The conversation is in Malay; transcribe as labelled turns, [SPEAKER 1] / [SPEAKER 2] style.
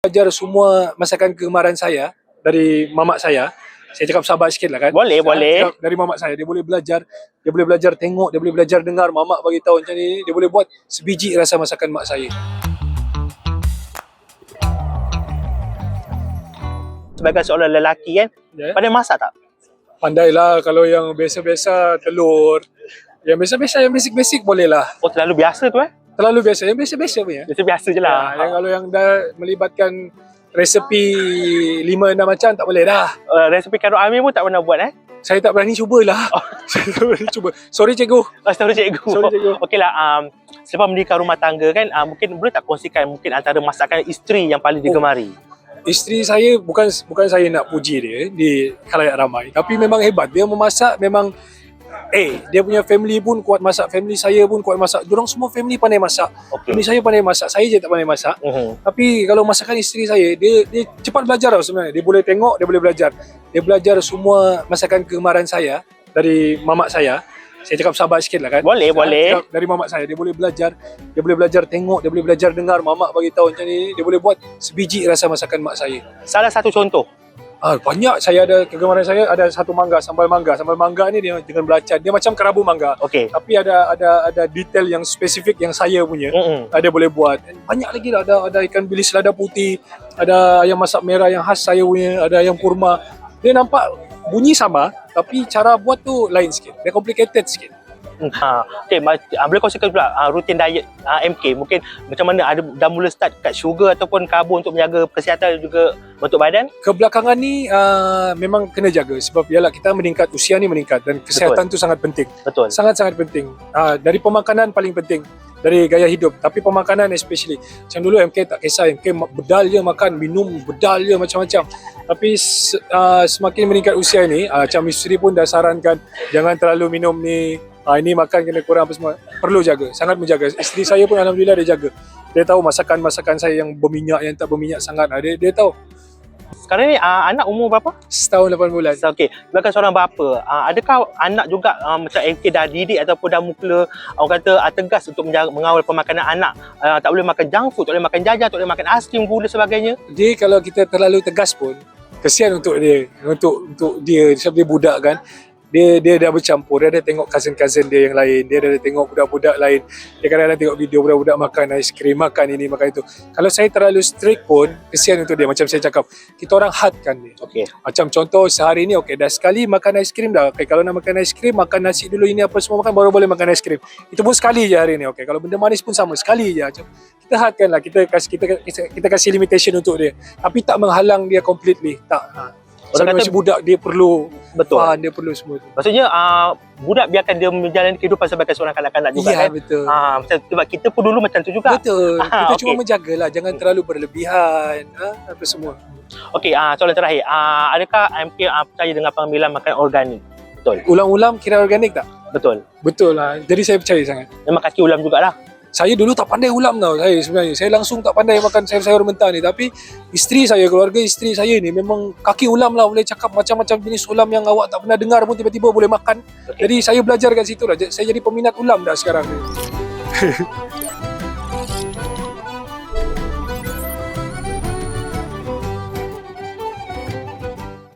[SPEAKER 1] Belajar semua masakan kegemaran saya dari mamak saya. Saya cakap sabar sikit lah kan.
[SPEAKER 2] Boleh, boleh.
[SPEAKER 1] Dari mamak saya, dia boleh belajar tengok, dia boleh belajar dengar mamak bagi tahu macam ni, dia boleh buat sebiji rasa masakan mak saya.
[SPEAKER 2] Sebagai seorang lelaki kan, pandai masak tak?
[SPEAKER 1] Pandailah, kalau yang biasa-biasa telur, yang biasa-biasa, yang basic-basic boleh lah.
[SPEAKER 2] Oh, terlalu biasa tu
[SPEAKER 1] Terlalu biasa, yang biasa-biasa punya.
[SPEAKER 2] Biasa-biasa je lah.
[SPEAKER 1] Yang kalau yang dah melibatkan resepi 5-6 macam tak boleh dah.
[SPEAKER 2] Resepi Khairul Amir pun tak pernah buat
[SPEAKER 1] Saya tak berani cubalah. Saya tak berani cuba. Sorry cikgu.
[SPEAKER 2] Sorry cikgu. Okeylah, selepas mendirikan rumah tangga kan, mungkin boleh tak kongsikan mungkin antara masakan isteri yang paling digemari?
[SPEAKER 1] Isteri saya bukan saya nak puji dia di khalayak ramai, tapi memang hebat. Dia memasak memang dia punya family pun kuat masak, family saya pun kuat masak. Diorang semua family pandai masak. Family saya pandai masak, saya je tak pandai masak. Tapi kalau masakan isteri saya, dia cepat belajar tau sebenarnya. Dia boleh tengok, dia boleh belajar. Dia belajar semua masakan kegemaran saya dari mamak saya. Saya cakap sabar sikit lah kan.
[SPEAKER 2] Boleh.
[SPEAKER 1] Dari mamak saya, dia boleh belajar tengok, dia boleh belajar dengar mamak bagi tahu macam ni, dia boleh buat sebiji rasa masakan mak saya.
[SPEAKER 2] Salah satu contoh.
[SPEAKER 1] Banyak. Saya ada kegemaran, saya ada satu mangga, sambal mangga. Sambal mangga ni dia dengan belacan. Dia macam kerabu mangga. Tapi ada detail yang spesifik yang saya punya. Dia boleh buat. Banyak lagi lah. Ada ikan bilis lada putih, ada ayam masak merah yang khas saya punya, ada ayam kurma. Dia nampak bunyi sama, tapi cara buat tu lain sikit. Dia complicated sikit.
[SPEAKER 2] Boleh kongsikan pula rutin diet MK, mungkin macam mana, ada dah mula start kat sugar ataupun karbo untuk menjaga kesihatan dan juga bentuk badan?
[SPEAKER 1] Kebelakangan ni memang kena jaga sebab yalah kita meningkat, usia ni meningkat dan kesihatan tu sangat penting. Sangat-sangat penting. Dari pemakanan paling penting, dari gaya hidup, tapi pemakanan especially. Macam dulu MK tak kisah, MK bedal je makan, minum bedal je macam-macam. Tapi semakin meningkat usia ni, macam isteri pun dah sarankan jangan terlalu minum ni, ini makan kena kurang apa semua. Perlu jaga, sangat menjaga. Isteri saya pun alhamdulillah dia jaga. Dia tahu masakan-masakan saya yang berminyak, yang tak berminyak sangat. Dia tahu.
[SPEAKER 2] Sekarang ni anak umur berapa?
[SPEAKER 1] Setahun 8 bulan.
[SPEAKER 2] Okey, sebagai seorang bapa, adakah anak juga macam MK dah didik ataupun dah mula orang kata tegas untuk mengawal pemakanan anak? Tak boleh makan junk food, tak boleh makan jajan, tak boleh makan aiskrim, gula sebagainya.
[SPEAKER 1] Dia kalau kita terlalu tegas pun, kesian untuk dia. Untuk dia, sebab dia budak kan. Dia dah bercampur, dia dah tengok cousin-cousin dia yang lain, dia dah tengok budak-budak lain, dia kadang-kadang tengok video budak-budak makan aiskrim, makan ini, makan itu. Kalau saya terlalu strict pun, kesian untuk dia. Macam saya cakap, kita orang hadkan dia. Macam contoh sehari ni, dah sekali makan aiskrim dah. Kalau nak makan aiskrim, makan nasi dulu, ini apa semua makan, baru boleh makan aiskrim. Itu pun sekali je hari ni. Kalau benda manis pun sama, sekali je. Macam kita hadkan lah, kita kasih limitation untuk dia. Tapi tak menghalang dia completely, tak. Orang kata masih budak, dia perlu faham, dia perlu semua tu.
[SPEAKER 2] Maksudnya budak biarkan dia menjalani kehidupan sebagai seorang kanak-kanak juga kan.
[SPEAKER 1] Betul.
[SPEAKER 2] Macam sebab kita pun dulu macam tu juga.
[SPEAKER 1] Betul. Kita cuma menjagalah, jangan terlalu berlebihan, apa semua.
[SPEAKER 2] Soalan terakhir, adakah MK percaya dengan pengambilan makanan organik? Betul.
[SPEAKER 1] Ulam-ulam kira organik tak?
[SPEAKER 2] Betul.
[SPEAKER 1] Betul lah. Jadi saya percaya sangat.
[SPEAKER 2] Memang kaki ulam jugalah.
[SPEAKER 1] Saya dulu tak pandai ulam tau sebenarnya. Saya langsung tak pandai makan sayur-sayur mentah ni. Tapi isteri saya, keluarga isteri saya ni memang kaki ulam lah. Boleh cakap macam-macam jenis ulam yang awak tak pernah dengar pun tiba-tiba boleh makan. Jadi saya belajar kat situ lah. Saya jadi peminat ulam dah sekarang ni.